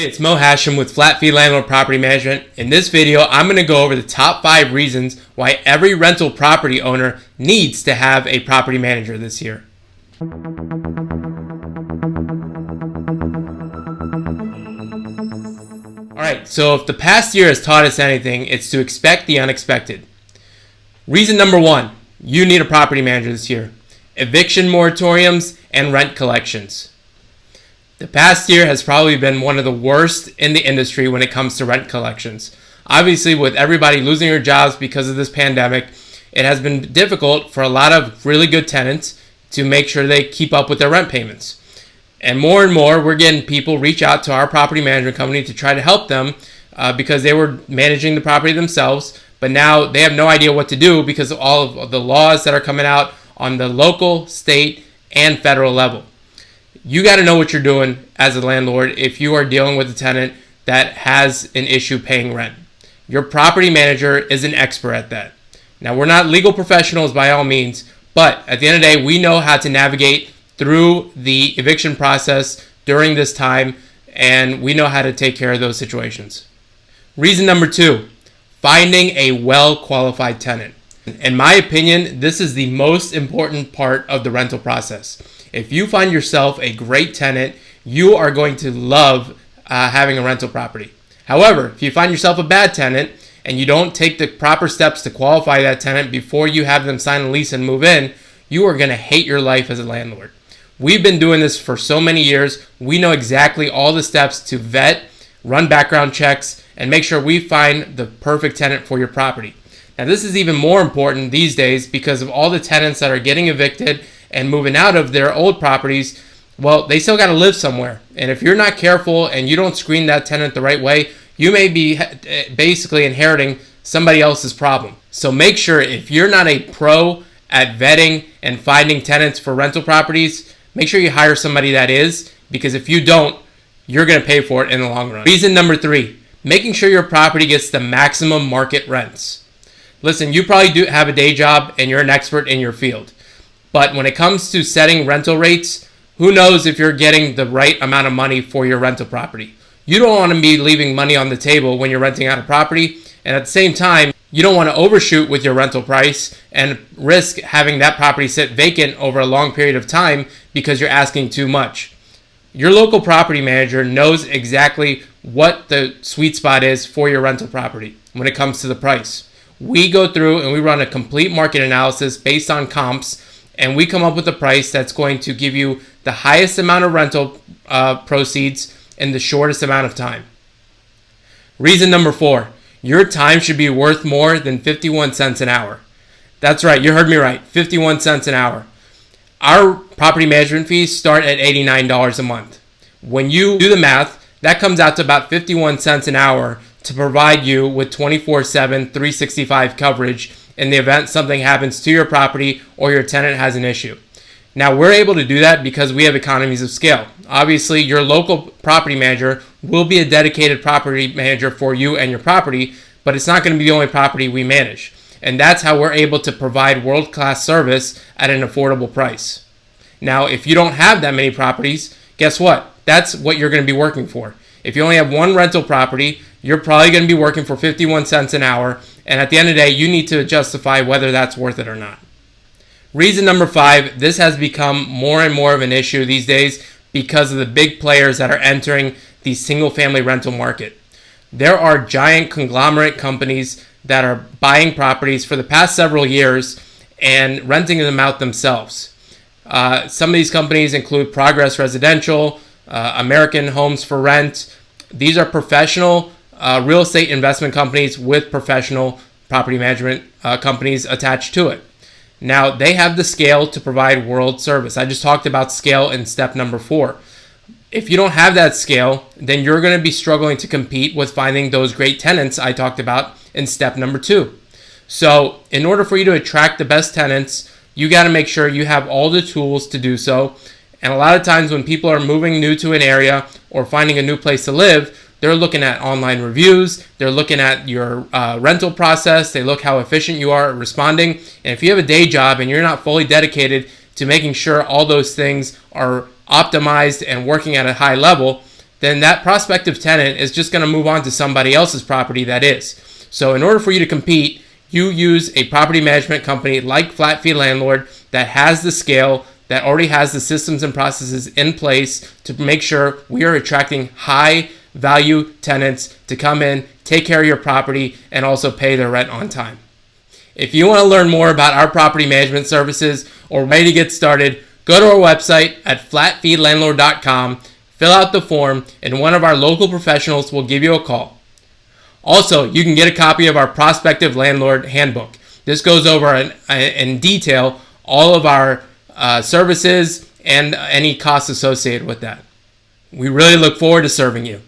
Hey, it's Mo Hashim with Flat Fee Landlord Property Management. In this video, I'm going to go over the top 5 reasons why every rental property owner needs to have a property manager this year. Alright, so if the past year has taught us anything, it's to expect the unexpected. Reason number 1, you need a property manager this year. Eviction moratoriums and rent collections. The past year has probably been one of the worst in the industry when it comes to rent collections. Obviously, with everybody losing their jobs because of this pandemic, it has been difficult for a lot of really good tenants to make sure they keep up with their rent payments. And more, we're getting people reach out to our property management company to try to help them because they were managing the property themselves, but now they have no idea what to do because of all of the laws that are coming out on the local, state, and federal level. You got to know what you're doing as a landlord if you are dealing with a tenant that has an issue paying rent. Your property manager is an expert at that. Now, we're not legal professionals by all means, but at the end of the day, we know how to navigate through the eviction process during this time, and we know how to take care of those situations. Reason number 2, finding a well-qualified tenant. In my opinion, this is the most important part of the rental process. If you find yourself a great tenant, you are going to love having a rental property. However, if you find yourself a bad tenant and you don't take the proper steps to qualify that tenant before you have them sign a lease and move in, you are going to hate your life as a landlord. We've been doing this for so many years. We know exactly all the steps to vet, run background checks, and make sure we find the perfect tenant for your property. Now, this is even more important these days because of all the tenants that are getting evicted and moving out of their old properties. Well, they still got to live somewhere. And if you're not careful and you don't screen that tenant the right way, you may be basically inheriting somebody else's problem. So make sure, if you're not a pro at vetting and finding tenants for rental properties, make sure you hire somebody that is, because if you don't, you're going to pay for it in the long run. Reason number 3, making sure your property gets the maximum market rents. Listen, you probably do have a day job and you're an expert in your field. But when it comes to setting rental rates, who knows if you're getting the right amount of money for your rental property. You don't want to be leaving money on the table when you're renting out a property, and at the same time, you don't want to overshoot with your rental price and risk having that property sit vacant over a long period of time because you're asking too much. Your local property manager knows exactly what the sweet spot is for your rental property when it comes to the price. We go through and we run a complete market analysis based on comps, and we come up with a price that's going to give you the highest amount of rental proceeds in the shortest amount of time. Reason number 4, your time should be worth more than 51 cents an hour. That's right, you heard me right, 51 cents an hour. Our property management fees start at $89 a month. When you do the math, that comes out to about 51 cents an hour to provide you with 24/7, 365 coverage in the event something happens to your property or your tenant has an issue. Now, we're able to do that because we have economies of scale. Obviously, your local property manager will be a dedicated property manager for you and your property, but it's not going to be the only property we manage. And that's how we're able to provide world-class service at an affordable price. Now, if you don't have that many properties, guess what? That's what you're going to be working for. If you only have one rental property, you're probably going to be working for 51 cents an hour, and at the end of the day, you need to justify whether that's worth it or not. Reason number 5, this has become more and more of an issue these days because of the big players that are entering the single-family rental market. There are giant conglomerate companies that are buying properties for the past several years and renting them out themselves. Some of these companies include Progress Residential, American Homes for Rent. These are professional real estate investment companies with professional property management companies attached to it. Now, they have the scale to provide world service. I just talked about scale in step number 4. If you don't have that scale, then you're going to be struggling to compete with finding those great tenants I talked about in step number 2. So, in order for you to attract the best tenants, you got to make sure you have all the tools to do so. And a lot of times when people are moving new to an area or finding a new place to live, they're looking at online reviews, they're looking at your rental process, they look how efficient you are at responding. And if you have a day job and you're not fully dedicated to making sure all those things are optimized and working at a high level, then that prospective tenant is just going to move on to somebody else's property that is. So in order for you to compete, you use a property management company like Flat Fee Landlord that has the scale, that already has the systems and processes in place to make sure we are attracting high value tenants to come in, take care of your property, and also pay their rent on time. If you want to learn more about our property management services or ready to get started, go to our website at flatfeelandlord.com, fill out the form, and one of our local professionals will give you a call. Also, you can get a copy of our Prospective Landlord Handbook. This goes over in detail all of our services and any costs associated with that. We really look forward to serving you.